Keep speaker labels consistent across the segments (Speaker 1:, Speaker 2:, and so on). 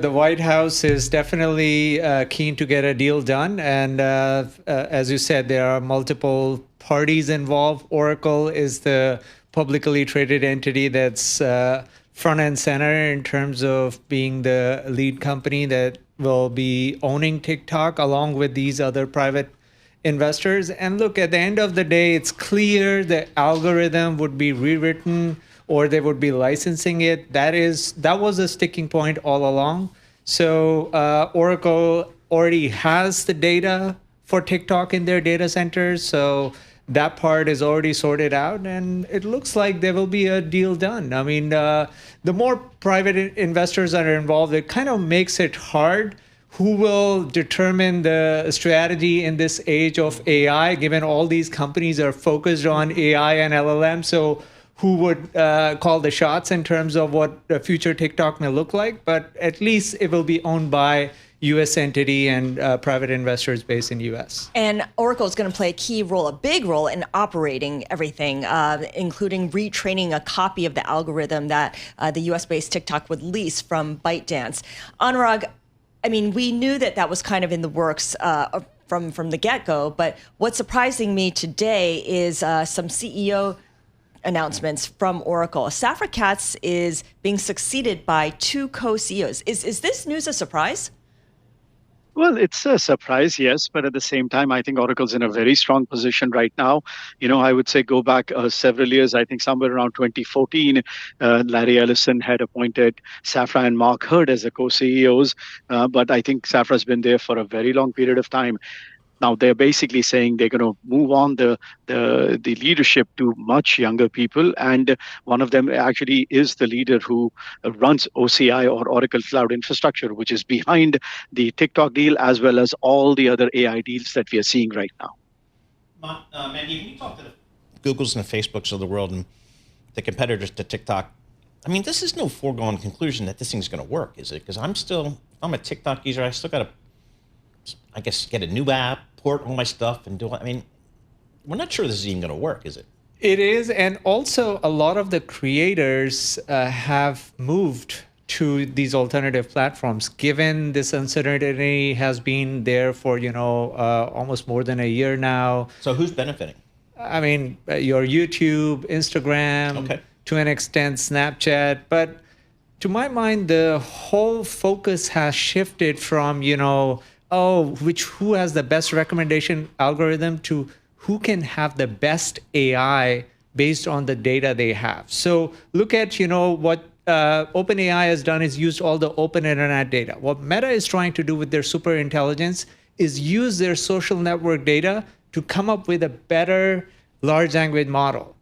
Speaker 1: The White House is definitely keen to get a deal done. And as you said, there are multiple parties involved. Oracle is the publicly traded entity that's front and center in terms of being the lead company that will be owning TikTok along with these other private investors. And look, at the end of the day, it's clear the algorithm would be rewritten or they would be licensing it. That was a sticking point all along. So Oracle already has the data for TikTok in their data centers. So that part is already sorted out, and it looks like there will be a deal done. I mean, the more private investors that are involved, it kind of makes it hard who will determine the strategy in this age of AI, given all these companies are focused on AI and LLM. So who would call the shots in terms of what the future TikTok may look like? But at least it will be owned by U.S. entity and private investors based in U.S.
Speaker 2: And Oracle is going to play a key role, a big role in operating everything, including retraining a copy of the algorithm that the U.S.-based TikTok would lease from ByteDance. Anurag, I mean, we knew that that was kind of in the works from the get-go, but what's surprising me today is some CEO announcements from Oracle. Safra Catz is being succeeded by two co-CEOs. Is this news a surprise?
Speaker 3: Well, it's a surprise, yes, but at the same time, I think Oracle's in a very strong position right now. I would say go back several years. I think somewhere around 2014, Larry Ellison had appointed Safra and Mark Hurd as the co-CEOs, but I think Safra's been there for a very long period of time. Now they're basically saying they're going to move on the leadership to much younger people, and one of them actually is the leader who runs OCI, or Oracle Cloud Infrastructure, which is behind the TikTok deal as well as all the other AI deals that we are seeing right now.
Speaker 4: Mandy, when you talk to the Googles and the Facebooks of the world and the competitors to TikTok, I mean, this is no foregone conclusion that this thing's going to work, is it? Because I'm a TikTok user. I still got to, I guess, get a new app, port all my stuff, and do it. I mean, we're not sure this is even going to work, is it?
Speaker 1: It is, and also a lot of the creators have moved to these alternative platforms, given this uncertainty has been there for, almost more than a year now.
Speaker 4: So who's benefiting?
Speaker 1: I mean, your YouTube, Instagram,
Speaker 4: okay,
Speaker 1: to an extent, Snapchat. But to my mind, the whole focus has shifted from, who has the best recommendation algorithm to who can have the best AI based on the data they have. So look at, what OpenAI has done is used all the open internet data. What Meta is trying to do with their super intelligence is use their social network data to come up with a better large language model.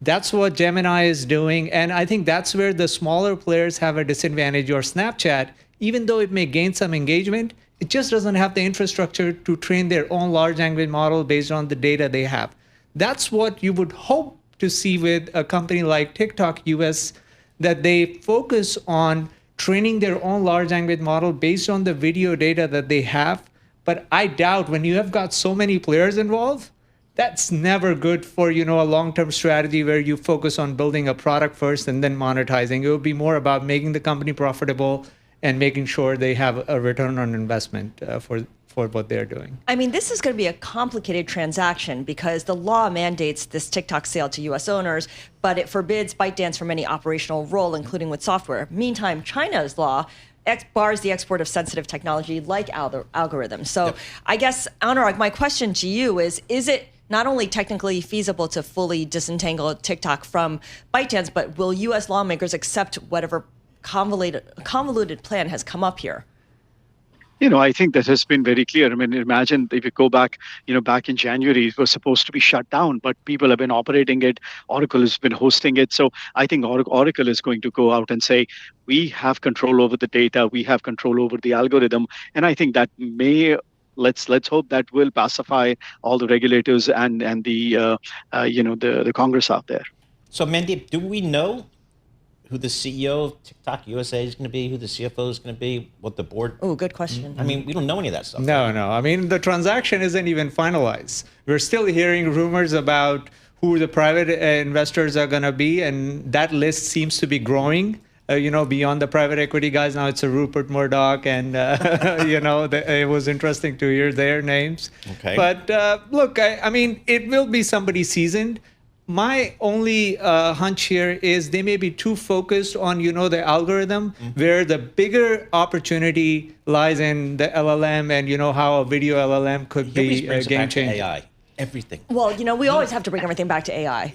Speaker 1: That's what Gemini is doing. And I think that's where the smaller players have a disadvantage. Or Snapchat, even though it may gain some engagement, it just doesn't have the infrastructure to train their own large language model based on the data they have. That's what you would hope to see with a company like TikTok US, that they focus on training their own large language model based on the video data that they have. But I doubt when you have got so many players involved, that's never good for, a long-term strategy where you focus on building a product first and then monetizing. It would be more about making the company profitable and making sure they have a return on investment for what they're doing.
Speaker 2: I mean, this is going to be a complicated transaction because the law mandates this TikTok sale to U.S. owners, but it forbids ByteDance from any operational role, including with software. Meantime, China's law bars the export of sensitive technology like algorithms. So yep. I guess, Anurag, my question to you is it not only technically feasible to fully disentangle TikTok from ByteDance, but will U.S. lawmakers accept whatever convoluted plan has come up here?
Speaker 3: I think that has been very clear. I mean, imagine if you go back, back in January, it was supposed to be shut down, but people have been operating it. Oracle has been hosting it. So I think Oracle is going to go out and say, we have control over the data, we have control over the algorithm. And I think that may, let's hope that will pacify all the regulators and the Congress out there.
Speaker 4: So Mandeep, do we know who the CEO of TikTok USA is going to be, who the CFO is going to be, what the board?
Speaker 2: Oh, good question.
Speaker 4: I mean, we don't know any of that stuff.
Speaker 1: No. I mean, the transaction isn't even finalized. We're still hearing rumors about who the private investors are going to be, and that list seems to be growing beyond the private equity guys. Now it's a Rupert Murdoch, and it was interesting to hear their names.
Speaker 4: Okay.
Speaker 1: But look, I mean, it will be somebody seasoned. My only hunch here is they may be too focused on, the algorithm, where the bigger opportunity lies in the LLM and, how a video LLM could be a game changer.
Speaker 4: AI. Everything.
Speaker 2: Well, we always have to bring everything back to AI.